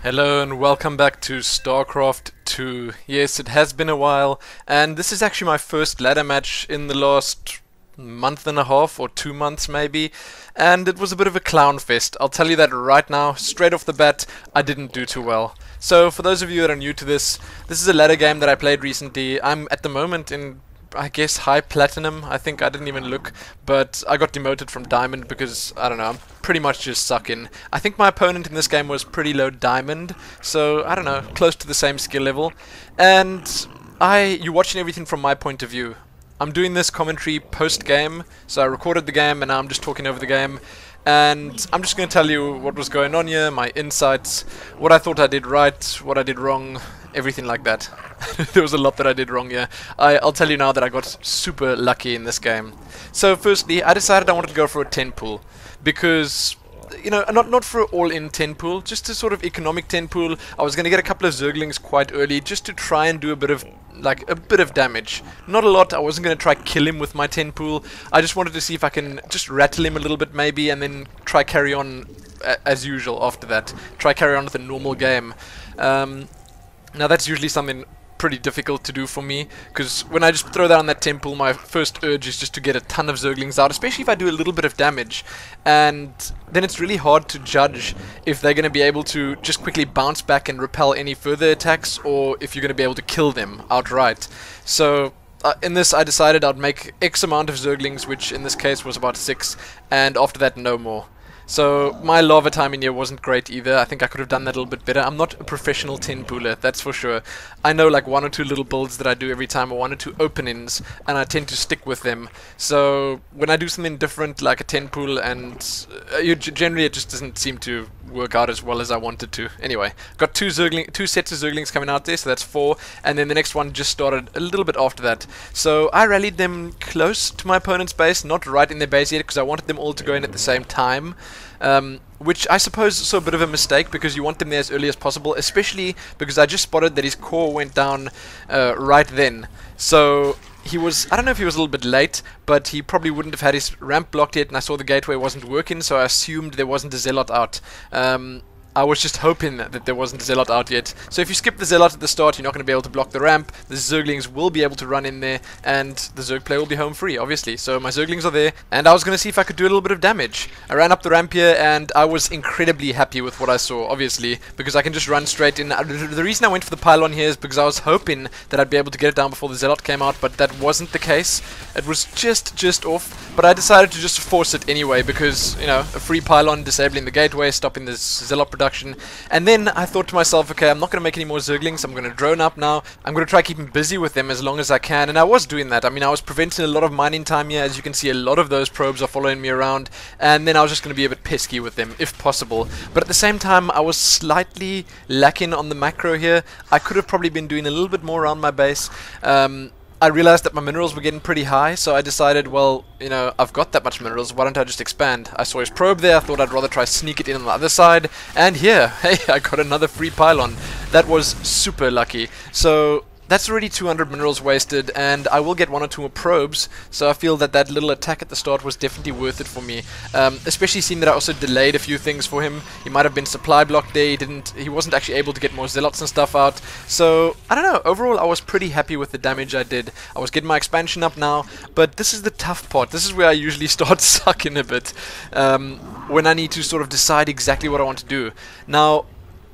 Hello and welcome back to StarCraft II. Yes, it has been a while, and this is actually my first ladder match in the last month and a half or 2 months maybe, and it was a bit of a clown fest. I'll tell you that right now, straight off the bat, I didn't do too well. So for those of you that are new to this is a ladder game that I played recently. I'm at the moment in, I guess, high platinum. I think I didn't even look, but I got demoted from diamond because, I don't know, I'm pretty much just sucking. I think my opponent in this game was pretty low diamond, so I don't know, close to the same skill level. And you're watching everything from my point of view. I'm doing this commentary post-game, so I recorded the game and now I'm just talking over the game. And I'm just going to tell you what was going on here, my insights, what I thought I did right, what I did wrong, everything like that. There was a lot that I did wrong here. I'll tell you now that I got super lucky in this game. So firstly, I decided I wanted to go for a 10 pool. Because, you know, not for an all-in 10 pool, just a sort of economic 10 pool. I was going to get a couple of Zerglings quite early just to try and do a bit of damage. Not a lot. I wasn't going to try kill him with my 10 pool. I just wanted to see if I can just rattle him a little bit maybe and then try carry on as usual after that. Try carry on with a normal game. Now that's usually something pretty difficult to do for me, because when I just throw down that 10 pool, my first urge is just to get a ton of Zerglings out, especially if I do a little bit of damage, and then it's really hard to judge if they're going to be able to just quickly bounce back and repel any further attacks, or if you're going to be able to kill them outright. So in this I decided I'd make X amount of Zerglings, which in this case was about 6, and after that no more. So my lava timing here wasn't great either. I think I could have done that a little bit better. I'm not a professional 10 pooler, that's for sure. I know like 1 or 2 little builds that I do every time, or 1 or 2 openings, and I tend to stick with them. So when I do something different like a 10 pool, and generally it just doesn't seem to work out as well as I wanted to. Anyway, got 2 sets of Zerglings coming out there, so that's 4, and then the next one just started a little bit after that. So I rallied them close to my opponent's base, not right in their base yet, because I wanted them all to go in at the same time. Which I suppose is a bit of a mistake, because you want them there as early as possible, especially because I just spotted that his core went down right then. So he was, I don't know if he was a little bit late, but he probably wouldn't have had his ramp blocked yet, and I saw the gateway wasn't working, so I assumed there wasn't a zealot out. I was just hoping that there wasn't a zealot out yet. So if you skip the zealot at the start, you're not going to be able to block the ramp. The Zerglings will be able to run in there, and the Zerg player will be home free, obviously. So my Zerglings are there, and I was going to see if I could do a little bit of damage. I ran up the ramp here, and I was incredibly happy with what I saw, obviously, because I can just run straight in. The reason I went for the pylon here is because I was hoping that I'd be able to get it down before the zealot came out, but that wasn't the case. It was just off, but I decided to just force it anyway, because, you know, a free pylon disabling the gateway, stopping the zealot production. And then I thought to myself, okay, I'm not going to make any more Zerglings, I'm going to drone up now, I'm going to try keeping busy with them as long as I can, and I was doing that. I mean, I was preventing a lot of mining time here. As you can see, a lot of those probes are following me around, and then I was just going to be a bit pesky with them, if possible. But at the same time, I was slightly lacking on the macro here. I could have probably been doing a little bit more around my base. I realized that my minerals were getting pretty high, so I decided, well, you know, I've got that much minerals, why don't I just expand? I saw his probe there, I thought I'd rather try sneak it in on the other side, and here, hey, I got another free pylon. That was super lucky. So that's already 200 minerals wasted, and I will get 1 or 2 more probes, so I feel that that little attack at the start was definitely worth it for me. Especially seeing that I also delayed a few things for him. He might have been supply blocked there, he wasn't actually able to get more zealots and stuff out. So, I don't know, overall I was pretty happy with the damage I did. I was getting my expansion up now, but this is the tough part. This is where I usually start sucking a bit, when I need to sort of decide exactly what I want to do. Now,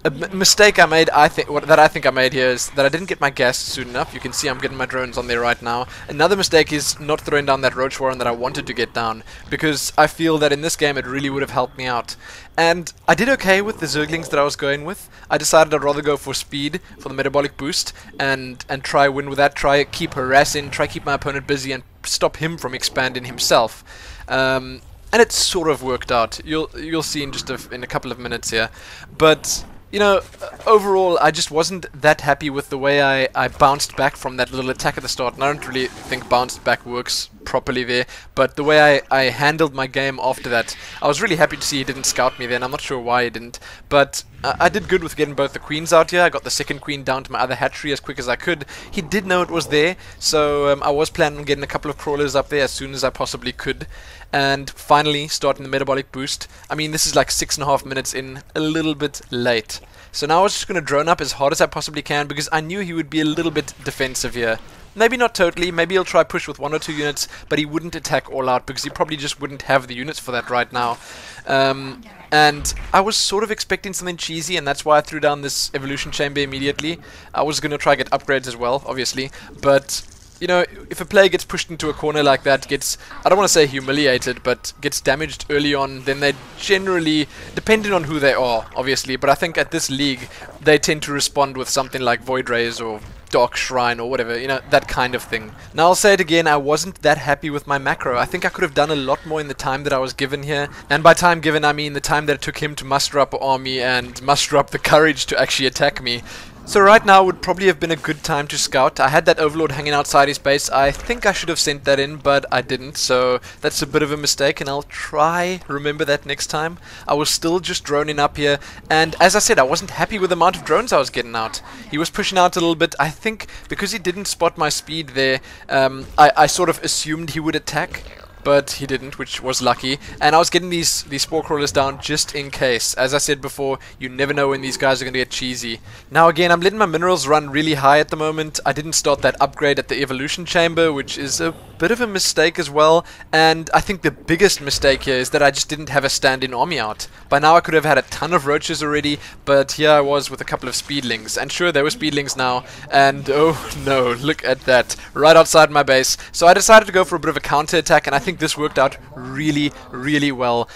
a mistake I made, I think I made here, is that I didn't get my gas soon enough. You can see I'm getting my drones on there right now. Another mistake is not throwing down that roach warren that I wanted to get down, because I feel that in this game it really would have helped me out. And I did okay with the Zerglings that I was going with. I decided I'd rather go for speed, for the metabolic boost, and try win with that, try keep harassing, try keep my opponent busy and stop him from expanding himself. And it sort of worked out. You'll see in just in a couple of minutes here. But you know, overall, I just wasn't that happy with the way I bounced back from that little attack at the start, and I don't really think bounced back works properly there, but the way I handled my game after that, I was really happy to see he didn't scout me then. I'm not sure why he didn't, but I did good with getting both the queens out here. I got the second queen down to my other hatchery as quick as I could. He did know it was there, so I was planning on getting a couple of crawlers up there as soon as I possibly could. And finally, starting the metabolic boost. I mean, this is like 6.5 minutes in, a little bit late. So now I was just going to drone up as hard as I possibly can because I knew he would be a little bit defensive here. Maybe not totally, maybe he'll try push with 1 or 2 units, but he wouldn't attack all out because he probably just wouldn't have the units for that right now. And I was sort of expecting something cheesy, and that's why I threw down this evolution chamber immediately. I was going to try get upgrades as well, obviously, but you know, if a player gets pushed into a corner like that, gets, I don't want to say humiliated, but gets damaged early on, then they generally, depending on who they are, obviously, but I think at this league, they tend to respond with something like Void Rays or Dark Shrine or whatever, you know, that kind of thing. Now I'll say it again, I wasn't that happy with my macro. I think I could have done a lot more in the time that I was given here. And by time given, I mean the time that it took him to muster up an army and muster up the courage to actually attack me. So right now would probably have been a good time to scout. I had that overlord hanging outside his base. I think I should have sent that in, but I didn't. So that's a bit of a mistake, and I'll try remember that next time. I was still just droning up here, and as I said, I wasn't happy with the amount of drones I was getting out. He was pushing out a little bit. I think because he didn't spot my speed there, I sort of assumed he would attack. But he didn't, which was lucky. And I was getting these spore crawlers down just in case. As I said before, you never know when these guys are going to get cheesy. Now again, I'm letting my minerals run really high at the moment. I didn't start that upgrade at the evolution chamber, which is a bit of a mistake as well. And I think the biggest mistake here is that I just didn't have a stand-in army out. By now I could have had a ton of roaches already, but here I was with a couple of speedlings. And sure, there were speedlings now, and oh no, look at that, right outside my base. So I decided to go for a bit of a counter-attack, and I think this worked out really, really well.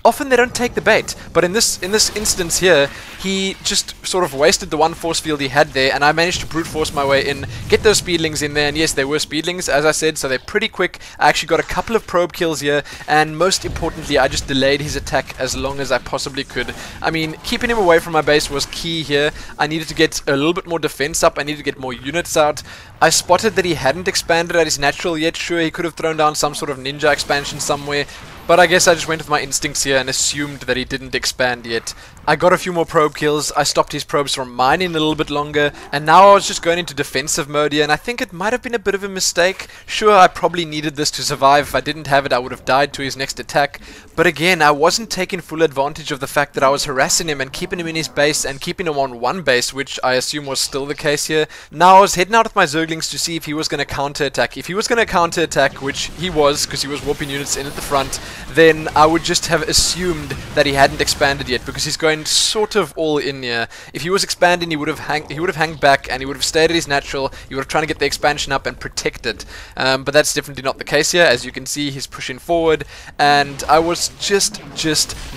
Often they don't take the bait, but in this instance here, he just sort of wasted the one force field he had there, and I managed to brute force my way in, get those speedlings in there, and yes, they were speedlings, as I said, so they're pretty quick. I actually got a couple of probe kills here, and most importantly, I just delayed his attack as long as I possibly could. I mean, keeping him away from my base was key here. I needed to get a little bit more defense up, I needed to get more units out. I spotted that he hadn't expanded at his natural yet. Sure, he could have thrown down some sort of ninja expansion somewhere, but I guess I just went with my instincts here and assumed that he didn't expand yet. I got a few more probe kills, I stopped his probes from mining a little bit longer, and now I was just going into defensive mode here, and I think it might have been a bit of a mistake. Sure, I probably needed this to survive. If I didn't have it, I would have died to his next attack. But again, I wasn't taking full advantage of the fact that I was harassing him and keeping him in his base and keeping him on one base, which I assume was still the case here. Now I was heading out with my Zerglings to see if he was going to counter-attack. If he was going to counter-attack, which he was, because he was warping units in at the front, then I would just have assumed that he hadn't expanded yet, because he's going sort of all in here. If he was expanding, he would have hanged back, and he would have stayed at his natural. He would have tried to get the expansion up and protect it. But that's definitely not the case here. As you can see, he's pushing forward, and I was just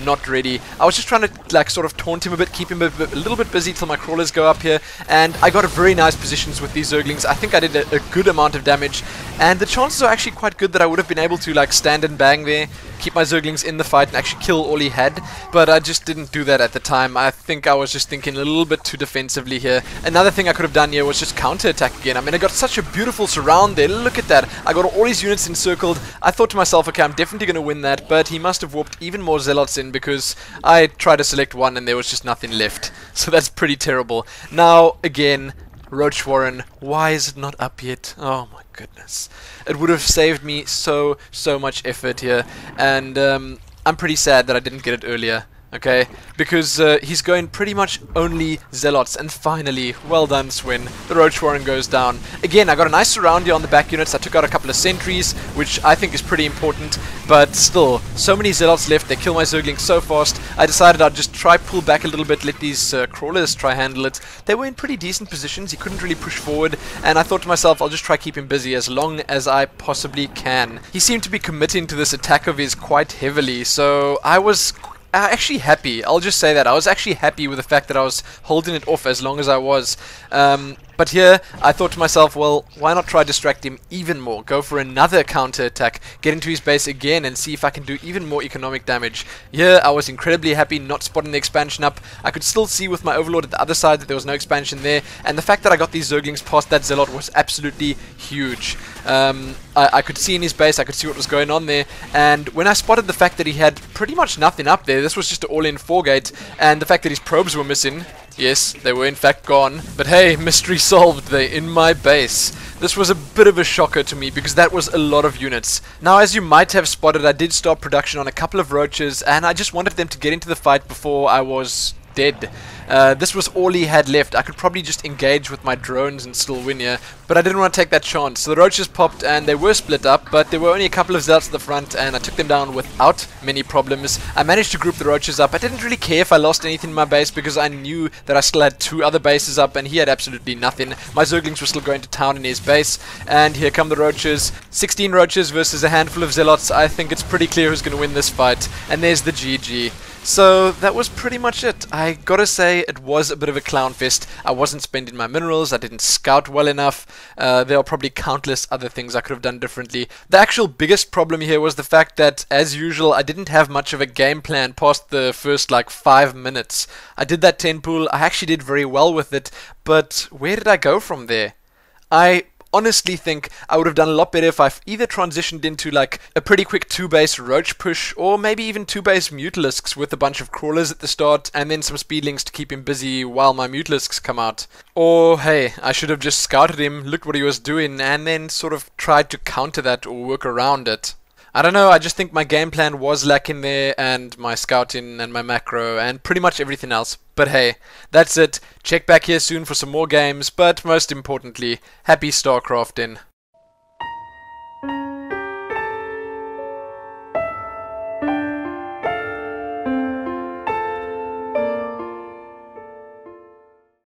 not ready. I was just trying to like sort of taunt him a bit, keep him a little bit busy till my crawlers go up here, and I got a very nice positions with these Zerglings. I think I did a good amount of damage, and the chances are actually quite good that I would have been able to like stand and bang there, keep my Zerglings in the fight and actually kill all he had, but I just didn't do that at the time. I think I was just thinking a little bit too defensively here. Another thing I could have done here was just counter-attack again. I mean, I got such a beautiful surround there. Look at that. I got all his units encircled. I thought to myself, okay, I'm definitely going to win that, but he must have warped even more zealots in because I tried to select one and there was just nothing left. So that's pretty terrible. Now, again, Roach Warren, why is it not up yet? Oh my goodness. It would have saved me so much effort here, and I'm pretty sad that I didn't get it earlier. Okay, because he's going pretty much only zealots, and finally, well done Swin, the Roach Warren goes down. Again, I got a nice surround here on the back units. I took out a couple of sentries, which I think is pretty important, but still, so many zealots left, they kill my Zerglings so fast. I decided I'd just try pull back a little bit, let these crawlers try handle it. They were in pretty decent positions, he couldn't really push forward, and I thought to myself, I'll just try keep him busy as long as I possibly can. He seemed to be committing to this attack of his quite heavily, so I was actually happy. I'll just say that. I was actually happy with the fact that I was holding it off as long as I was. But here, I thought to myself, well, why not try distract him even more? Go for another counter attack, get into his base again, and see if I can do even more economic damage. Here, I was incredibly happy not spotting the expansion up. I could still see with my Overlord at the other side that there was no expansion there, and the fact that I got these Zerglings past that Zealot was absolutely huge. I could see in his base, I could see what was going on there, and when I spotted the fact that he had pretty much nothing up there, this was just an all-in 4-gate, and the fact that his probes were missing, yes, they were in fact gone, but hey, mystery solved, they're in my base. This was a bit of a shocker to me because that was a lot of units. Now, as you might have spotted, I did start production on a couple of roaches, and I just wanted them to get into the fight before I was dead. This was all he had left. I could probably just engage with my drones and still win here, but I didn't want to take that chance. So the roaches popped and they were split up, but there were only a couple of zealots at the front and I took them down without many problems. I managed to group the roaches up. I didn't really care if I lost anything in my base because I knew that I still had 2 other bases up and he had absolutely nothing. My Zerglings were still going to town in his base, and here come the roaches. 16 roaches versus a handful of zealots. I think it's pretty clear who's going to win this fight, and there's the GG. So that was pretty much it. I gotta say, it was a bit of a clown fest. I wasn't spending my minerals, I didn't scout well enough. There are probably countless other things I could have done differently. The actual biggest problem here was the fact that, as usual, I didn't have much of a game plan past the first like 5 minutes. I did that 10 pool, I actually did very well with it, but where did I go from there? I honestly think I would have done a lot better if I either transitioned into like a pretty quick 2-base roach push, or maybe even 2-base mutalisks with a bunch of crawlers at the start and then some speedlings to keep him busy while my mutalisks come out. Or hey, I should have just scouted him, looked what he was doing, and then sort of tried to counter that or work around it. I don't know, I just think my game plan was lacking there, and my scouting and my macro and pretty much everything else. But hey, that's it. Check back here soon for some more games, but most importantly, happy StarCrafting.